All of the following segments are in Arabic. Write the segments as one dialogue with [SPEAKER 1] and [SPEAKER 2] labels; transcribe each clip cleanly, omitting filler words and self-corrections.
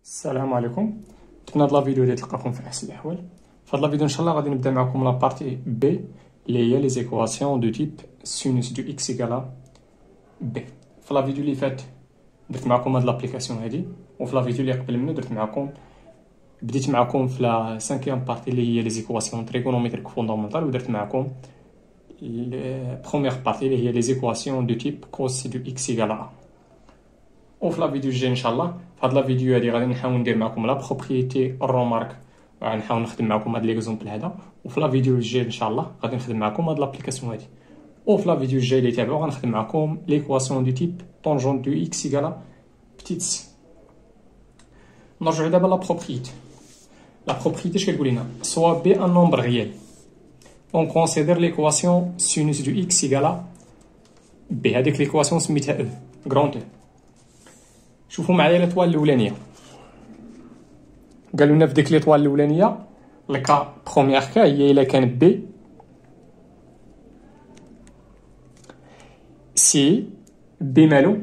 [SPEAKER 1] السلام عليكم. درنا هاد لا فيديو اللي تلقاكم في احسن الاحوال. في هاد لا فيديو ان شاء الله غادي نبدا معكم لا بارتي بي اللي هي لي زيكواسيون دو تيب سينوس دو اكس ايكالا بي. في لا فيديو اللي فات درت معكم هاد لابليكاسيون هادي، وفي لا فيديو اللي قبل منه بديت معكم في لا 5e بارتي اللي هي لي زيكواسيون تريغونوميتريك فوندامونتال، ودرت معكم بروميير بارتي اللي هي لي زيكواسيون دو تيب كوس دو اكس ايكالا. وفي لا فيديو الجاي ان شاء الله في هاد لا فيديو هادي غادي نحاول ندير معكم لا بروبريتي الرومارك، غنحاول نخدم معكم هاد ليكزومبل هذا. وفي لا فيديو الجاي ان شاء الله غادي نخدم معكم هاد لابليكاسيون هادي. وفي لا فيديو الجاي اللي تابعو غنخدم معكم ليكواسيون دو تيب طونجون دو اكس ايكالا بتيت سي. نرجعو دابا لا بروبريتي. لا بروبريتي اش كتقول لنا؟ سوا بي ان نومبر ريال اون كونسيدير ليكواسيون سينوس دو اكس ايكالا بي. هذيك ليكواسيون سميتها او غرونت او. شوفوا معايا ليطوال الاولانيه، قالوا لنا في ديك ليطوال الاولانيه الكا بروميير كا هي الا كان بي سي بي مالو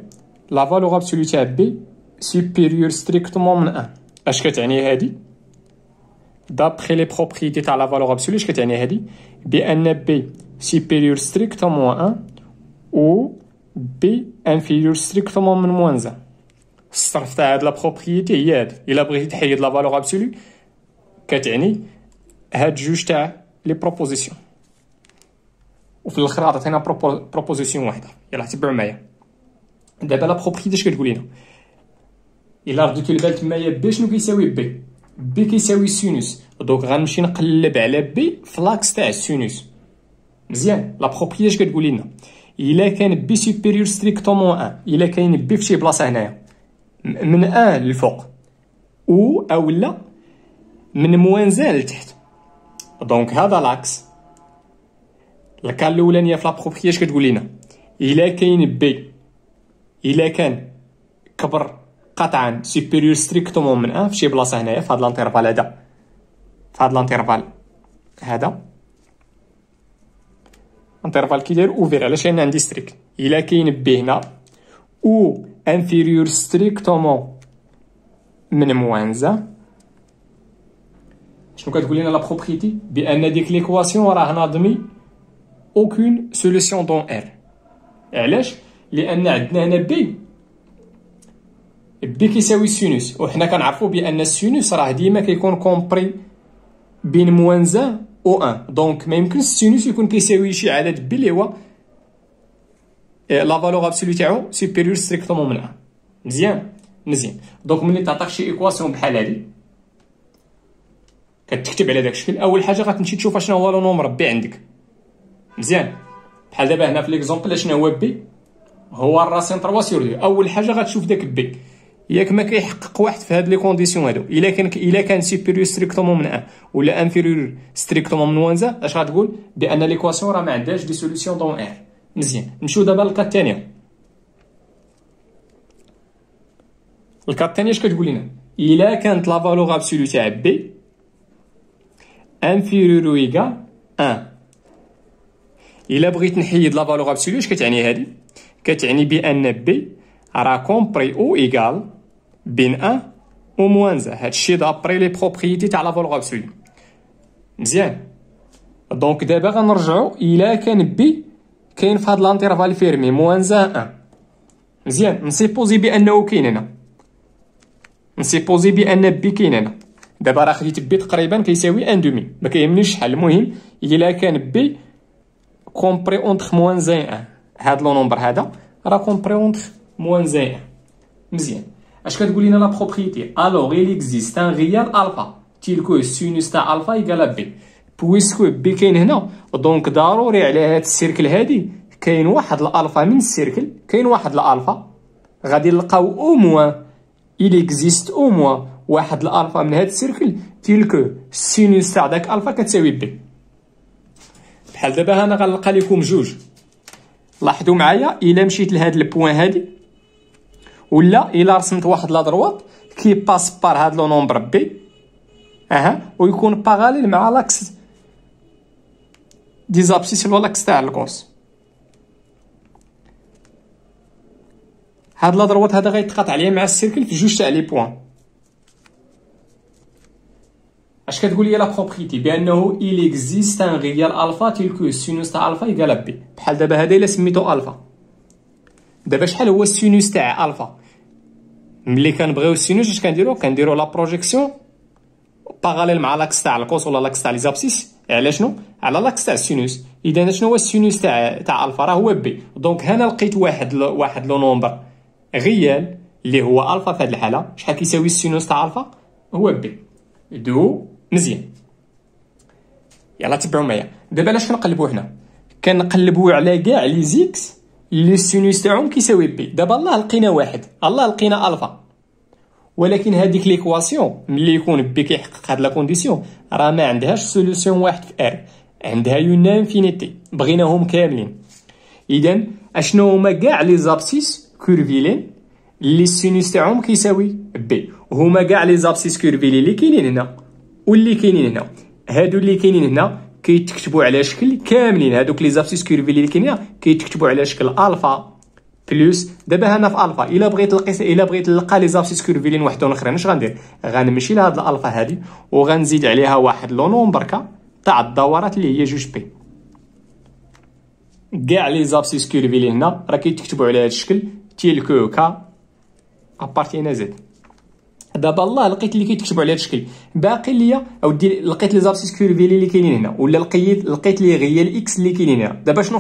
[SPEAKER 1] لا فالور ابسولو تاع بي سوبيريور ستريكتومون من 1. اش كتعني هادي؟ دابخي لي بروبريتي تاع لا فالور ابسولو اش كتعني هادي؟ بان بي سوبيريور ستريكتومون 1 و بي انفيريور ستريكتومون من موان 1. الصرف تاع هاد لا بروبريتي هي هادي. الا بغيتي تحيد لا فالور ابسولو كتعني هاد جوج تاع لي بروبوزيسيون، وفي الاخر عطينا بروبوزيسيون واحده. يلا تبعوا معايا دابا لا بروبريتي اش كتقول لنا؟ الا رديتو البال تمايا بي شنو كيساوي بي؟ بي كيساوي سينوس، دونك غنمشي نقلب على بي في لاكس تاع السينوس. مزيان. لا بروبريتي اش كتقول لنا؟ الا كان بي سوبيريور ستريكتومون 1، الا كاين بي في شي بلاصه هنايا من 1 للفوق او لا من موان 1 لتحت، دونك هذا لاكس. الكال الاولانيه في لا بروبريتي اش كتقول لنا؟ الا كاين بي الا كان كبر قطعا سوبيريور ستريكتومون من 1 في شي بلاصه هنايا في هذا الانترفال هذا، في هذا الانترفال هذا انترفال كي داير اوفير. علاش؟ لان عندي ستريكت. الا كاين بي هنا او انفيريور ستريكتومون من موان 1، شنو كتقول لنا لا بروبريتي؟ بان ديك ليكواسيون راه ناضمي اوكون سوليسيون دون ار. علاش؟ لان عندنا هنا بي كيساوي سينوس، وحنا كنعرفوا بان السينوس راه ديما كيكون كومبري بين موان 1 و 1، دونك ما يمكنش السينوس يكون كيساوي شي عدد بي اللي هو لا فالور ابسولو تاعو سوبيريور ستريكتومون من 1. مزيان. دونك ملي تعطيك شي ايكواسيون بحال هادي كتكتب على داك الشكل. اول حاجه غتمشي تشوف شنو هو لو نومبر بي عندك. مزيان. بحال دابا هنا في ليكزومبل شنو هو بي؟ هو الراسين 3 سور 2. اول حاجه غتشوف داك بي ياك ما كيحقق واحد في هاد لي كونديسيون هادو. الا كان سوبيريور ستريكتومون من 1 ولا انفيريور ستريكتومون من 1، اش غتقول؟ بان ليكواسيون راه ما عندهاش دي سوليسيون دون ار. مزيان. نمشيو دابا للكا الثانيه. الكا الثانيه اش كتقول لنا؟ الا كانت لا فالور ابسولو تاع بي انفيريور او ايكال 1. الا بغيت نحيد لا فالور ابسولو اش كتعني هادي؟ كتعني بان بي راه كومبري او ايكال بين 1 و موان 1. هادشي دابري لي بروبريتي تاع لا فالور ابسولو. مزيان. دونك دابا غنرجعو الا كان بي كاين في هاد لانترفال فيرمي موان 1. مزيان. نسيبوزي بانه كاين هنا، نسيبوزي بان بي كاين هنا. دابا راه خديت بي تقريبا كيساوي ان دومي، ما كيهمنيش شحال. المهم الا كان بي كومبري اونتر موان 1، هاد لو نومبر هذا راه كومبري اونتر موان 1. مزيان. اش كتقول لنا لا بروبريتي؟ الوغ il existe un réel alpha tel que sinus تاع الفا ايكال بي. بويسكو بي كاين هنا، دونك ضروري على هاد السيركل هادي كاين واحد الالفا من السيركل، كاين واحد الالفا غادي نلقاو او موان il existe او موان واحد الالفا من هاد السيركل تيل كو سينوس تاع داك الفا كتساوي بي. بحال دابا انا غنلقى لكم جوج. لاحظوا معايا الا مشيت لهاد البوين هادي ولا الا رسمت واحد لا دروات كي باس بار هاد لو نومبر بي ويكون باغاليل مع لاكس دي زابسيس ولا لاكس تاع الكوس. هاد لا دروات هذا غيتقاطع عليا مع السيركل في جوج تاع لي بوين. اش كتقول لي لا بروبريتي؟ بانه il existe un réel alpha tel que sinus تاع الفا يقال بي. بحال دابا هذا الا سميتو الفا، دابا شحال هو السينوس تاع الفا؟ ملي كنبغيو السينوس اش كنديرو لا بروجيكسيون باراليل مع لاكس تاع الكوس ولا لاكس تاع لي زابسيس على شنو؟ على لاكس تاع السينوس. اذا شنو هو السينوس تاع الفا؟ راه هو بي. دونك هنا لقيت واحد لو نومبر غيال اللي هو الفا في هذه الحاله. شحال كيساوي السينوس تاع الفا؟ هو بي. دو مزيان. يلا تبعوا معايا. دابا علاش كنقلبوا هنا؟ كنقلبوا على كاع لي زيكس اللي السينوس تاعهم كيساوي بي. دابا الله لقينا واحد، الله لقينا الفا، ولكن هذيك ليكواسيون ملي يكون بي كيحقق هاد لا كونديسيون راه ما عندهاش سوليوشن واحد في ار، عندها اون انفينيتي، بغيناهم كاملين. اذا اشنو هما كاع لي زابسيس كورفيلين اللي السينوس تاعهم كيساوي بي؟ هما كاع لي زابسيس كورفيلين اللي كاينين هنا واللي كاينين هنا. هادو اللي كاينين هنا كيتكتبوا على شكل كاملين، هادوك لي زابسيس كورفيلين اللي كاينين كيتكتبوا على شكل الفا بلس. دابا هنا في الفا الا بغيت نلقى لي زابسيس كورفيلين وحدهم اخرين اش غندير؟ غنمشي لهاد الالفا هادي وغنزيد عليها واحد لو نومبر تاع الدورات اللي هي جوج بي. كاع لي زابسيس كورفيلين هنا راه كيتكتبوا على هاد الشكل تيل كو كا ابارتينا زد. دابا الله لقيت اللي كيتكتبوا على هاد الشكل، باقي ليا اودي لقيت لي زابسيس كورفيلين اللي كاينين هنا، ولا لقيت لي غيال اكس اللي كاينين هنا. دابا شنو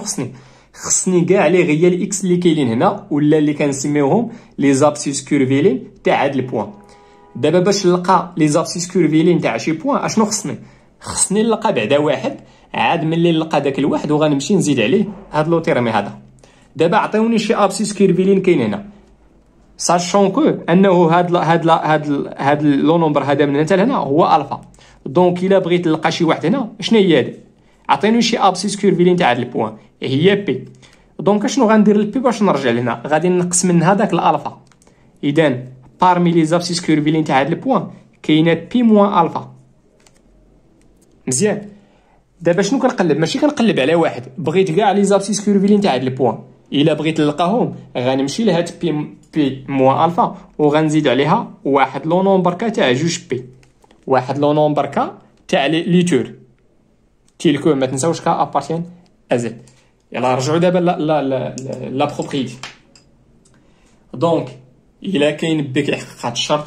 [SPEAKER 1] خصني كاع لي غيال اكس اللي كاينين هنا ولا اللي كنسميوهم لي زابسيس كورفيلين تاع هاد البوان. دابا باش نلقى لي زابسيس كورفيلين تاع شي بوان اشنو خصني نلقى بعدا واحد، عاد ملي نلقى داك الواحد وغنمشي نزيد عليه هاد لو تيرمي هذا. دابا عطيوني شي ابسيس كورفيلين كاين هنا، ساشون كو انه هاد لو نومبر هذا من هنا حتى لهنا هو الفا. دونك الا بغيت نلقى شي واحد هنا شنو هي هادي؟ عطيني شي ابسيس كورفيلين تاع هاد البوان هي بي. دونك اشنو غندير للبي باش نرجع لهنا؟ غادي نقص من هذاك الالفا. اذا بارمي لي زابسيس كورفيلين تاع هاد البوان كاينه بي موان الفا. مزيان. دابا شنو كنقلب؟ ماشي كنقلب على واحد، بغيت كاع لي زابسيس كورفيلين تاع هاد البوان. الا بغيت نلقاهم غنمشي لهاد بي موان الفا وغنزيد عليها واحد لو نومبر تاع جوج بي، واحد لو نومبر تاع لي تور تيلكو ما تنساوش كا ابارتين ازد. يلا رجعوا دابا لا بروبريتي. دونك الا كاين بي كيحقق هاد الشرط،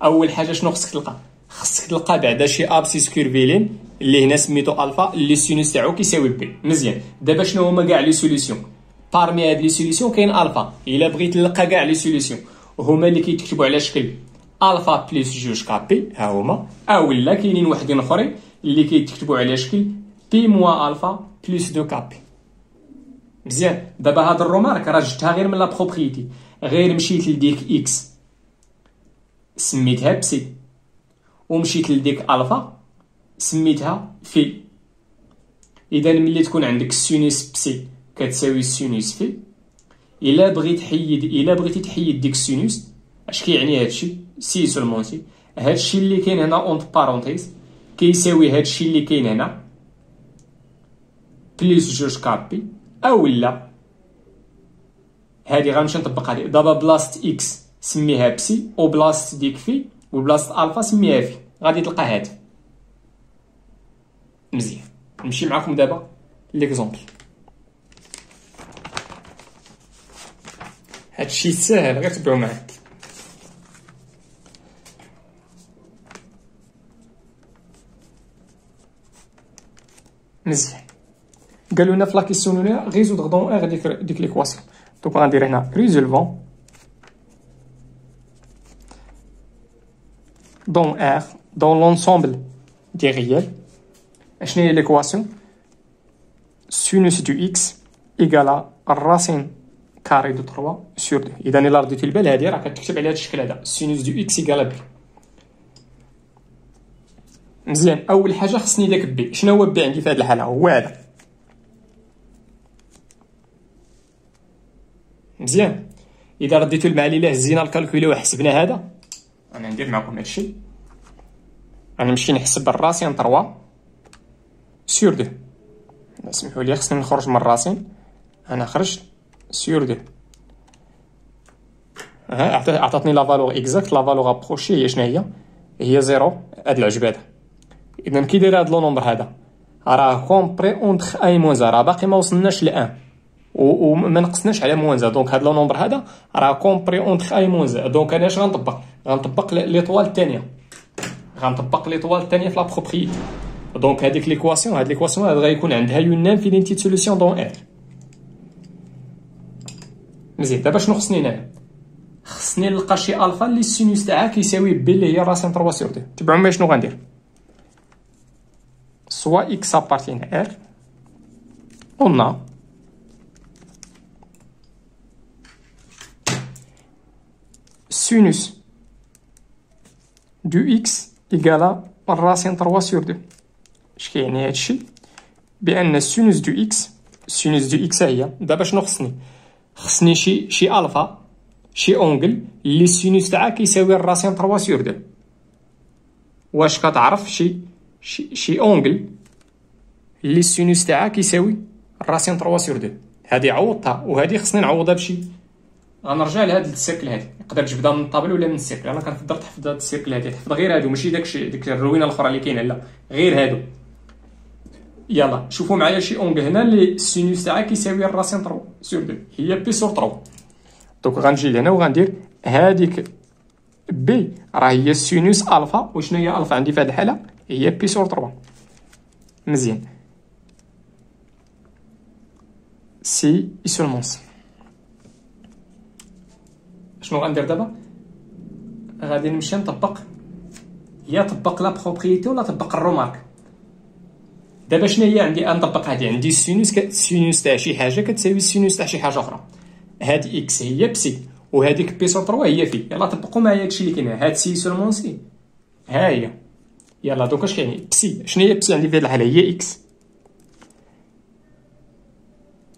[SPEAKER 1] اول حاجه شنو خصك تلقى؟ خصك تلقى بعدا شي ابسيس كورفيلين اللي هنا سميتو الفا اللي السينوس تاعو كيساوي بي. مزيان. دابا شنو هما كاع لي سوليسيون؟ بارمي هاد لي سوليسيون كاين الفا. الا بغيت نلقى كاع لي سوليسيون هما اللي كيتكتبوا على شكل الفا بلس جوج كابي ها هما، اولا كاينين وحدين اخرين اللي كيتكتبوا على شكل بي موان الفا بلس دو كابي. مزيان. دابا هاد الرومارك راه جبتها غير من لا بروبريتي، غير مشيت لديك اكس سميتها بسي، ومشيت لديك الفا سميتها في. اذا ملي تكون عندك السينوس بسي كتساوي السينوس في، الا بغيتي تحيد ديك السينوس اش كيعني هادشي؟ سي سولمون سي. هادشي اللي كاين هنا اونت بارونتيز كيساوي هادشي اللي كاين هنا بليس جوج كابي، اولا هادي غنمشي نطبق هادي. دابا بلاصه اكس سميها بسي، وبلاصه ديك في وبلاصه الفا سميها في، غادي تلقى هادي. مزيان. نمشي معكم دابا ليكزومبل. هادشي ساهل غير تبعو معايا. مزيان. قالوا لنا في لا كيسيون ريزودغ دون ار ديك ليكواسيون. دونك غندير هنا ريزولفون دون ار دون لونسومبل دي ريال. اشنو هي ليكواسيون؟ سينوس دو اكس ايكالا الراسين كاري دو 3 سور 2. اذا الا رديتي البال هادي راه كتكتب على هاد الشكل هذا سينوس دو اكس ايكالا بي. مزيان. اول حاجه خصني داك بي. شنو هو بي عندي في هاد الحاله؟ هو هذا. مزيان. اذا رديتو المعليله هزينا الكالكولي وحسبنا هذا، انا ندير معكم هادشي. غنمشي نحسب الراسين 3 سور 2. سمحوا لي خصني نخرج من الراسين. انا خرجت سور 2. عطاتني لا فالور اكزاكت. لا فالور ابروشي هي شنو هي؟ هي 0. هاد العجبه هذا اذا كي داير هاد لو نومبر هذا راه كومبري اونتر اي موان زا، راه باقي ما وصلناش لان وما نقصناش على موان زا. دونك هاد لو نومبر هذا راه كومبري اونتر اي موان زا. دونك انا اش غنطبق ليطوال الثانيه، غنطبق ليطوال الثانيه في لا بروبريتي. دونك هذيك ليكواسيون هاد غيكون عندها اون انفينيتي دو سوليسيون دون ار. مزيان دابا شنو خصني هنايا؟ خصني نلقى شي الفا اللي السينوس تاعها كيساوي بي اللي هي راسين 3 سور دو. تبعوا معايا شنو غندير. سوا اكس ابارتين ار قلنا سينوس دو اكس إيكالا راسين 3 سور دو. اش كيعني هادشي؟ بان السينوس دو اكس هي دابا شنو خصني شي الفا شي اونغل اللي السينوس تاعها كيساوي الراسين 3 سور دو. واش كتعرف شي اونغل اللي السينوس تاعها كيساوي الراسين 3 سور دو؟ هادي عوضتها وهادي خصني نعوضها بشي. غنرجع لهاد السيركل هادي، يقدر تجبدها من الطابل ولا من السيركل. انا كنفضل تحفظ هاد السيركل هادي، تحفظ غير هادو ماشي ديك الروينه الاخرى اللي كاينه، لا غير هادو. يلا شوفوا معايا شي اونغل هنا اللي السينوس تاعها كيساوي الراسين 3 سور دو، هي بي سور 3. دونك غنجي لهنا وغندير هاديك بي راه هي السينوس الفا. وشنو هي الفا عندي في هاد الحاله؟ هي بي سور 3. مزيان سي سولمون سي. شنو غندير دابا؟ غادي نمشي نطبق، يا طبق لا بروبريتي ولا طبق الرومارك. دابا شنو هي عندي؟ نطبق هادي. عندي السينوس تاع شي حاجه كتساوي السينوس تاع شي حاجه اخرى. هاد اكس هي بسي وهاديك بي سور 3 هي في. يلا طبقوا معايا هادشي اللي كاين. هاد سي سولمون سي ها هي. يلا دوك اش كاين؟ بسي. شنو هي بسي عندي في هاد الحاله؟ هي اكس.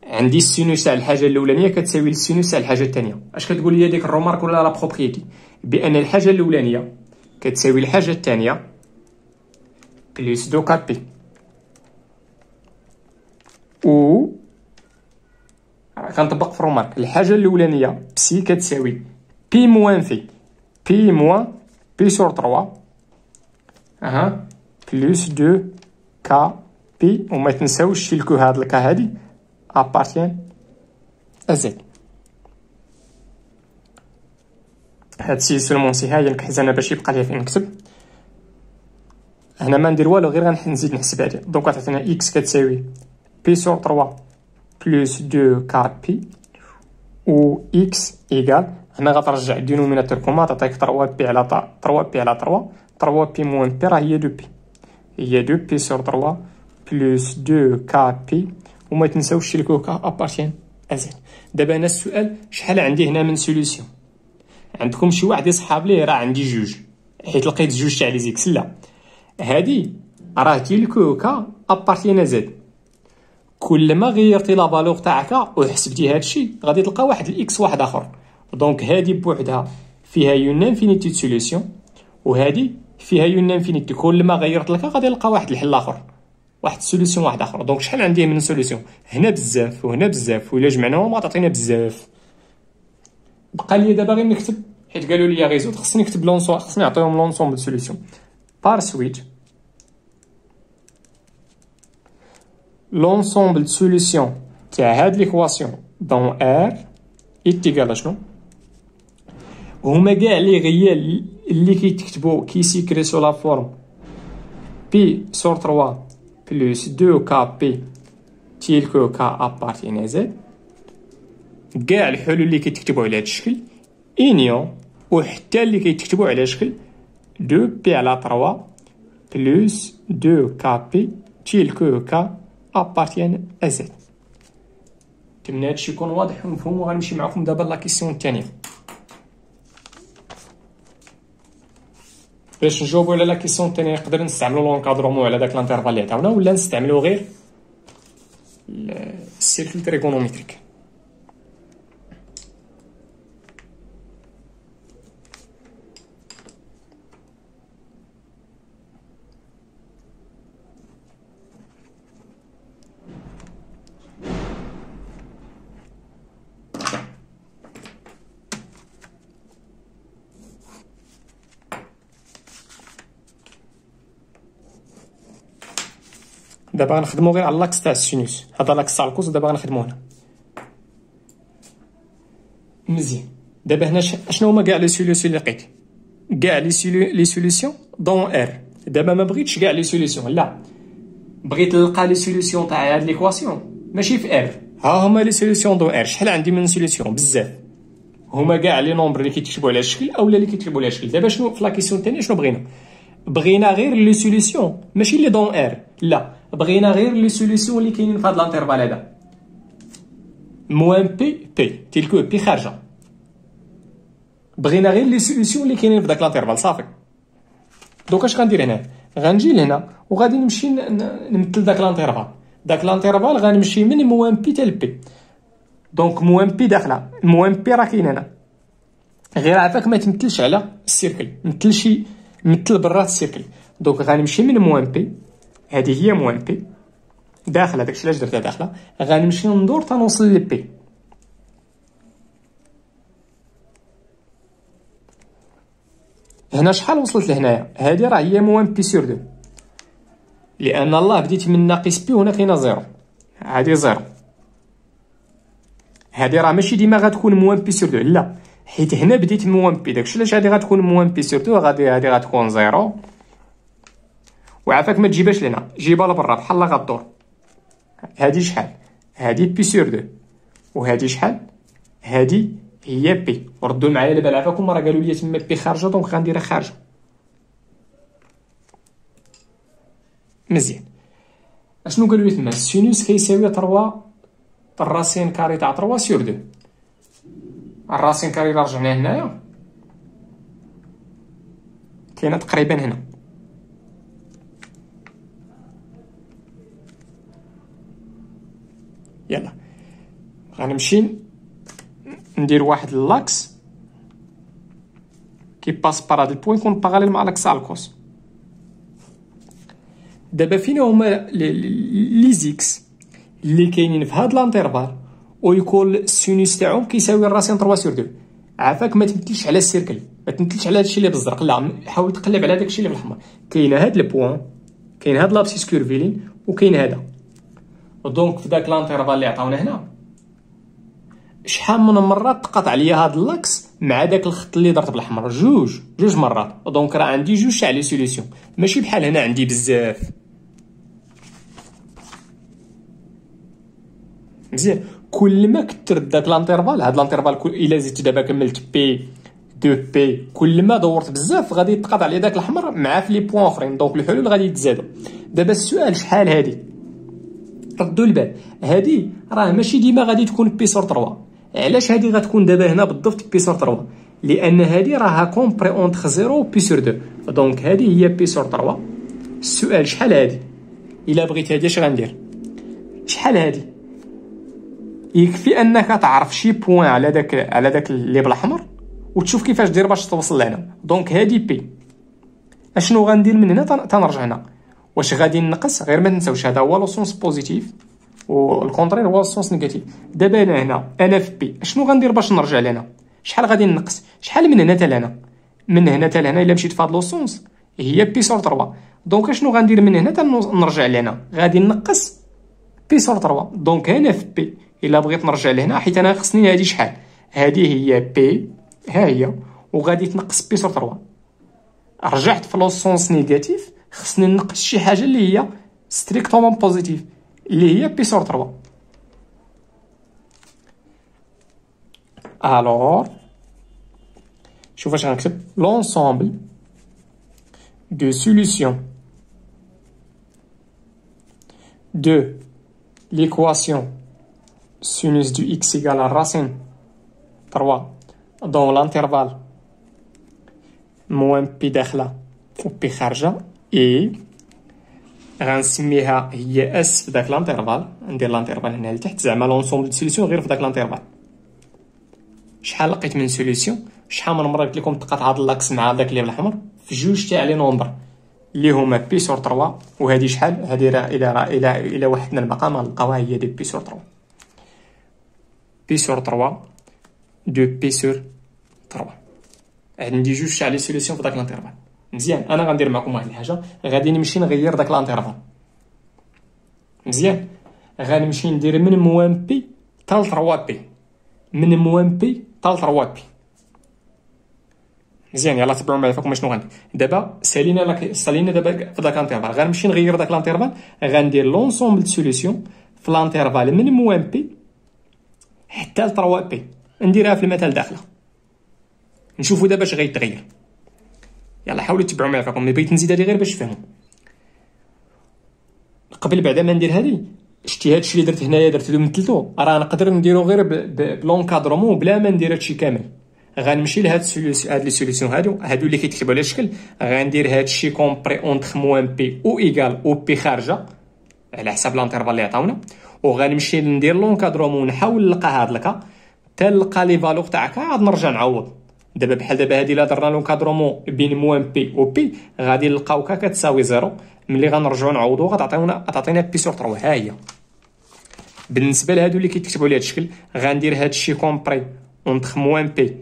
[SPEAKER 1] عندي السينوس تاع الحاجه الاولانيه كتساوي السينوس تاع الحاجه الثانيه. اش كتقول لي ديك الرومارك ولا لا بروبريتي؟ بان الحاجه الاولانيه كتساوي الحاجه الثانيه بلس دو كا بي، و كنطبق في رومارك. الحاجه الاولانيه بسي كتساوي بي موان في بي موان بي سور 3 بلس دو كا بي. وما تنساوش تشيلكو هاد الكا هادي appartient à Z. هاد سي سولمون سي هاهي نكحز انا باش يبقى ليا فين نكتب. هنا ما ندير والو غير غنزيد نحسب هادي. دونك عطاتنا اكس كتساوي بي سور 3 بلس 2 كار بي و اكس ايكال. هنا غترجع الدينوميناتور كوما تعطيك 3 بي على 3 بي موان بي راه هي 2 بي، هي 2 بي سور 3 بلس 2 كار بي. وما تنساوش تشيلكو كا ابارتين ازين. دابا انا السؤال شحال عندي هنا من سوليسيون؟ عندكم شي واحد يصحاب ليه راه عندي جوج حيت لقيت جوج تاع لي زيكس. لا هادي راه تيلكو كا ابارتين زد. كل ما غيرتي لا فالور تاعك وحسبتي هادشي غادي تلقى واحد الاكس واحد اخر. دونك هادي بوحدها فيها اون انفينيتي دو سوليسيون وهادي فيها اون انفينيتي. كل ما غيرت لك غادي نلقى واحد الحل اخر، واحد سوليسيون واحد اخر. دونك شحال عندي من سوليسيون؟ هنا بزاف وهنا بزاف، ولا جمعناهم غتعطينا بزاف. بقى لي دابا غير نكتب حيت قالوا لي غيزود. خصني نكتب لونسون، خصني نعطيهم لونسومبل سوليسيون بار سويت. لونسومبل سوليسيون تاع هاد ليكواسيون دون ار ايتيكال شنو؟ هما كاع لي غيال اللي كيتكتبوا كيسيكري سو لا فورم بي سور 3 بلس 2 كا بي تيلكو كا ابارتين زد. كاع الحلول اللي كيتكتبوا على هاد الشكل انيون، وحتى اللي كيتكتبوا على شكل 2 بي على 3 بلس 2 كا بي تيلكو كا ابارتين زد. نتمنى هادشي يكون واضح ومفهوم. وغنمشي معكم دابا لا كيسيون الثانيه باش نجاوبوا على لا كيسيون الثانيه. نقدر نستعملوا لونكادرومون على داك الانترفال اللي عطاونا ولا نستعملوا غير السيركل تريغونومتريك. دابا غنخدمو غير على لاكس تاع السينوس، هذا لاكس تاع الكوز ودابا غنخدمو هنا مزيان. دابا هنا شنو هما كاع لي سوليوشن اللي لقيت؟ كاع لي سوليوشن دون ار. دابا ما بغيتش كاع لي سوليوشن، لا بغيت نلقى لي سوليوشن تاع هاد ليكواسيون ماشي في ار. ها هما لي سوليوشن دون ار. شحال عندي من سوليوشن؟ بزاف. هما كاع لي نومبر اللي كيتكتبوا على الشكل اولا اللي كيتكتبوا على الشكل. دابا شنو في لا كيسيون الثانيه شنو بغينا؟ بغينا غير لي سوليوشن ماشي لي دون ار، لا بغينا غير لي سوليوشن اللي كاينين في هاد الانترفال هذا موان بي تيلكو بي خارجه. بغينا غير لي سوليوشن اللي كاينين في داك الانترفال صافي. دوك اش غندير هنا؟ غنجي لهنا وغادي نمشي نمثل داك الانترفال. داك الانترفال غنمشي من موان بي حتى لبي. دونك موان بي داخله، موان بي راه كاين هنا، غير عافاك ما تمثلش على السيركل، مثل برات السيركل. دونك غنمشي من موان بي، هذه هي موان بي داخله، داكشي علاش درتها داخله. غنمشي ندور حتى نوصل لبي. هنا شحال وصلت لهنايا؟ هذه راه هي موان بي سور دو، لان الله بديت من ناقص بي وهنا كاينه زيرو، هذه زيرو. هذه راه ماشي ديما غتكون موان بي سور دو، لا حيت هنا بديت موان بي، داكشي علاش هذه غتكون موان بي سور دو، هذه غتكون زيرو. وعافاك ما تجيبهاش لهنا، جيبها لبرا بحال غدور. هذه شحال؟ هذه بي سور دو، وهذه شحال؟ هذه هي بي. ردوا معايا دابا عافاكم، راه قالوا لي تما بي خارجه، دونك غنديرها خارجه. مزيان. اشنو قالوا لي تما؟ السينوس كيساوي 3 الراسين كاري تاع 3 سور 2. الراسين كاري اللي رجعنا هنايا كاينه تقريبا هنا. يلا غنمشي ندير واحد اللاكس كي باس بار هاد البوين يكون باراليل مع لاكس الكوس. دابا فينا هما لي زيكس اللي كاينين في هاد الانترفال ويكون السينوس تاعهم كيساوي الراسين 3 سور 2. عافاك ما تمثلش على السيركل، ما تمثلش على هادشي اللي بالزرق، لا حاول تقلب على داكشي اللي بالاحمر. كاين هاد البوين، كاين هاد لابسيس كورفيلين، وكاين هذا. دونك في داك الانترفال اللي عطاونا هنا شحال من مرات تقاطع عليا هاد اللاكس مع داك الخط اللي درت بالاحمر؟ جوج مرات. دونك راه عندي جوج تاع لي سوليوشن، ماشي بحال هنا عندي بزاف. مزيان. كل ما كثرت داك الانترفال، هاد الانترفال الا زدت دابا كملت بي 2 بي، كل ما دورت بزاف غادي يتقاطع عليا داك الاحمر مع في لي بوين اخرين. دونك الحلول غادي يتزادوا. دابا السؤال شحال هادي؟ ردوا البال، هادي راه ماشي ديما غادي تكون بي سور 3. علاش هادي غتكون دابا هنا بالضبط بي سور 3؟ لان هادي راها كومبري اونتر 0 و بي سور 2. دونك هادي هي بي سور 3. السؤال شحال هادي؟ الا بغيت هادي اش غندير؟ شحال هادي؟ يكفي انك تعرف شي بوين على داك اللي بالاحمر وتشوف كيفاش دير باش توصل لهنا. دونك هادي بي. اشنو غندير من هنا تنرجع هنا؟ واش غادي نقص؟ غير ما تنساوش هذا هو لو سونس بوزيتيف والكونترير هو السونس نيجاتيف. دابا انا في بي، اشنو غندير باش نرجع لهنا؟ شحال غادي نقص؟ شحال من هنا حتى لهنا؟ من هنا حتى لهنا الا مشيت في هذا لو سونس هي بي سور 3. دونك اشنو غندير من هنا حتى نرجع لهنا؟ غادي نقص بي سور 3. دونك انا في بي الا بغيت نرجع لهنا، حيت انا خصني هذه شحال؟ هذه هي بي، ها هي، وغادي تنقص بي سور 3. رجعت في لو سونس نيجاتيف، خصني نقص شي حاجه اللي هي ستريكتومون بوزيتيف اللي هي بي سور 3. الوغ شوف اش غنكتب: لونسومبل دو سوليوشن دو ليكواسيون sinus du x égale à racine 3 dans l'intervalle moins p داخله و p خارجه اي غنسميها هي اس في داك الانترفال. ندير الانترفال هنا لتحت، زعما لونسومبل دو سوليوشن غير في داك الانترفال. شحال لقيت من سوليوشن؟ شحال من مره قلت لكم تقاطع هاد اللاكس مع داك اللي بالاحمر في جوج تاع لي نومبر اللي هما بي سور 3. وهذه شحال؟ هذه راه الى وحدنا المقام غنلقاوها هي دي بي سور 3. بي سور 3 دو بي سور 3. عندي جوج تاع لي سوليوشن في داك الانترفال. مزيان. انا غندير معكم واحد الحاجه، غادي نمشي نغير داك الانترفال. مزيان. غنمشي ندير من موان بي حتى ل 3 بي، من موان بي حتى ل 3 بي. مزيان. يلاه تبعوا معايا فيكم شنو غندير دابا. سالينا دابا في داك الانترفال، غنمشي نغير داك الانترفال، غندير لونسومبل دو سوليسيون في الانترفال من موان بي حتى ل 3 بي. نديرها في المثال داخله، نشوفوا دابا اش غيتغير. يلا حاولوا تبعوا معايا فيكم، ملي بغيت نزيد هادي غير باش تفهموا. قبل بعدا ما ندير هادي، شتي هادشي اللي درت هنايا درتو مثلتو، راه نقدر نديرو غير بلونكادرومون بلا ما ندير هادشي كامل. غنمشي لهاد هاد لي سوليسيون هادو اللي كيتكتبوا على الشكل، غندير هادشي كومبري اونتر موان بي او ايكال او بي خارجه على حساب الانترفال اللي عطاونا، وغنمشي ندير لونكادرومون ونحاول نلقى هاد الكا حتى نلقى لي فالور تاعك، عاد نرجع نعوض. دابا بحال دابا هادي الا درنا لونكادرومون بين موان بي و بي غادي نلقاو كا كتساوي زيرو. ملي غنرجعو نعوضو غتعطينا بي سور 3. ها هي بالنسبه لهادو اللي كيتكتبوا على هاد الشكل. غندير هادشي كومبري اونتر موان بي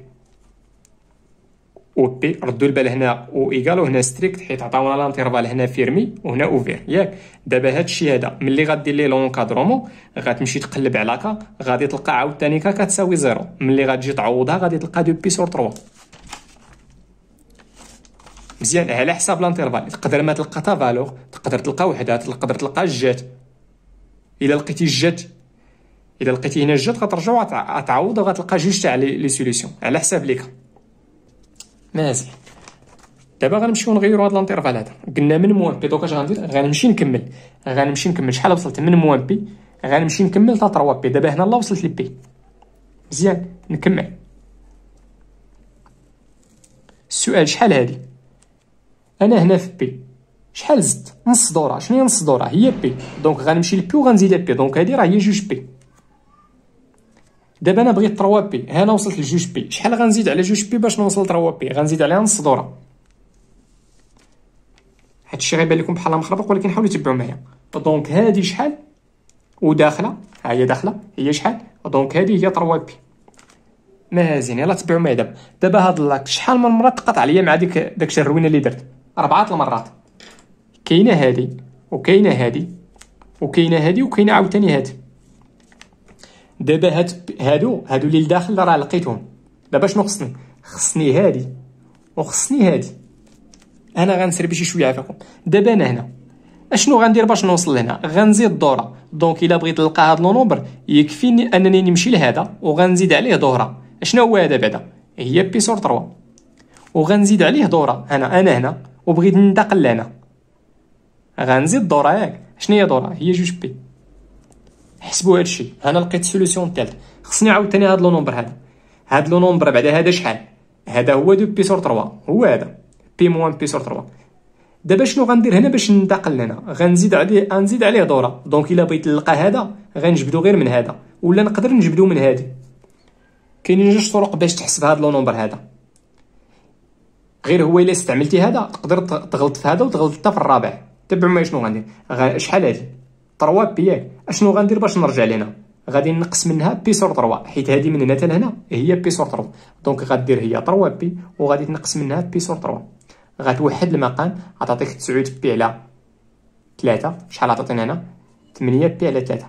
[SPEAKER 1] او بي، ردوا البال هنا او ايكال وهنا ستريكت حيت عطاونا لانترفال هنا فيرمي وهنا اوفير ياك. دابا هادشي هذا ملي غدير ليه لونكادرومون غتمشي تقلب على كا، غادي تلقى عاوتاني كا كتساوي زيرو. ملي غتجي تعوضها غادي تلقى دو بي سور 3. مزيان. على حساب الانترفال تقدر ما تلقى تا فالور، تقدر تلقى وحده، تقدر تلقى الجات. الا لقيتي الجات، الا لقيتي هنا الجات غترجعوا تعوض وغتلقى جوج تاع لي سوليسيون على حساب ليك. مزيان. دابا غنمشيو نغيروا هاد الانترفال هذا، قلنا من موان بي. دوك اش غندير؟ غنمشي نكمل شحال وصلت من موان بي، غنمشي نكمل حتى 3 بي. دابا هنا لا وصلت لي بي. مزيان. نكمل السؤال. شحال هادي؟ انا هنا في بي شحال زدت؟ نص دوره. شنو هي نص دوره؟ هي بي. دونك غنمشي لبي وغنزيد بي، دونك هادي راه هي جوج بي. دابا انا بغيت 3 بي، هنا وصلت لجوج بي. شحال غنزيد على جوج بي باش نوصل ل 3 بي؟ غنزيد عليها نص دوره. هادشي غيبان لكم بحال مخربق ولكن حاولوا تبعوا معايا. دونك هادي شحال وداخله، ها هي داخله هي شحال، دونك هادي هي 3 بي. مزيان. يلاه تبعوا معايا. دابا هاد لاك شحال من مره تقطع عليا مع داكشي الروينه اللي درت؟ 4 المرات. كاينه هادي وكاينه هادي وكاينه هادي وكاينه عاوتاني هادي. دابا هادو اللي لداخل راه لقيتهم. دابا شنو خصني هادي وخصني هادي. انا غنسربي شي شويه عافاكم. دابا انا هنا اشنو غندير باش نوصل لهنا؟ غنزيد دوره. دونك الا بغيت نلقى هاد لو نومبر يكفيني انني نمشي لهذا وغنزيد عليه دوره. اشنو هو هذا بعدا؟ هي بي سور 3 وغنزيد عليه دوره. انا هنا وبغيت ننتقل لهنا غنزيد دوره ياك. شنو هي دوره؟ هي جوج بي. حسبوا هادشي. انا لقيت السوليسيون الثالث. خصني عاوتاني هاد لو نومبر هاد لو نومبر بعدا هذا شحال؟ هذا هو دو بي سور 3 هو هذا بي موان بي سور 3. دابا شنو غندير هنا باش ننتقل لهنا؟ غنزيد عليه دوره. دونك الا بغيت نلقى هذا غنجبدو غير من هذا ولا نقدر نجبدو من هادي. كاينين جوج طرق باش تحسب هاد لو نومبر هذا، غير هو الا استعملتي هذا تقدر تغلط في هذا وتغلط حتى في الرابع. تبعوا معايا شنو غندير. شحال هادي؟ 3 بي ياك. اشنو غندير باش نرجع لهنا؟ غادي نقص منها بي سور 3 حيت هادي من هنا حتى لهنا هي بي سور 3. دونك غدير هي 3 بي وغادي تنقص منها بي سور 3. غتوحد المقام غتعطيك 9 بي على 3. شحال عطاتنا هنا؟ 8 بي على 3.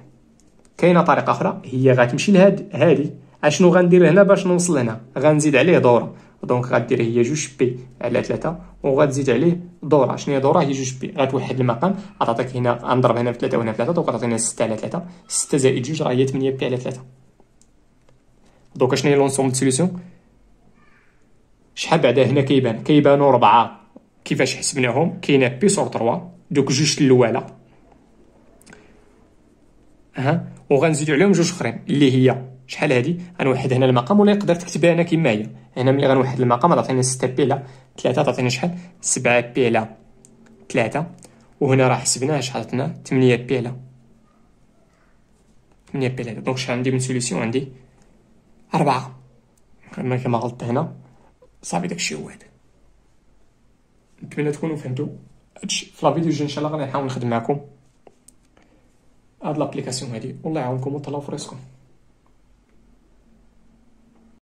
[SPEAKER 1] كاينه طريقه اخرى هي غتمشي لهاد هادي. اشنو غندير هنا باش نوصل هنا؟ غنزيد عليه دوره. دونك غدير هي 2 بي على 3 وغتزيد عليه دوره. شنو هي دوره؟ هي 2 بي. غتوحد المقام غتعطيك هنا غنضرب هنا في 3 وهنا في 3 دونك غتعطينا 6 على 3. 6 زائد 2 راه هي 8 بي على 3. دونك شنو هي لونسومبل سوليسيون؟ شحال بعدا هنا كيبانوا 4. كيفاش حسبناهم؟ كاينه بي سور 3 دوك جوج الاولى وغنزيدو عليهم جوج اخرين اللي هي شحال هادي؟ غنوحد هنا المقام ولا نقدر تكتبها انا كما هي. هنا ملي غنوحد المقام غتعطينا 6 بي على 3 تعطينا شحال؟ 7 بي على 3. وهنا راه حسبناه شحال عطنا؟ 8 بي على 8 بي على. دونك شحال عندي من سوليسيون؟ عندي 4. كما غلطت هنا صافي داكشي هو هذا. نتمنى تكونوا فهمتوا هادشي. في لا فيديو الجاي ان شاء الله غادي نحاول نخدم معكم هاد لابليكاسيون هادي. والله يعاونكم وتهلاو في راسكم.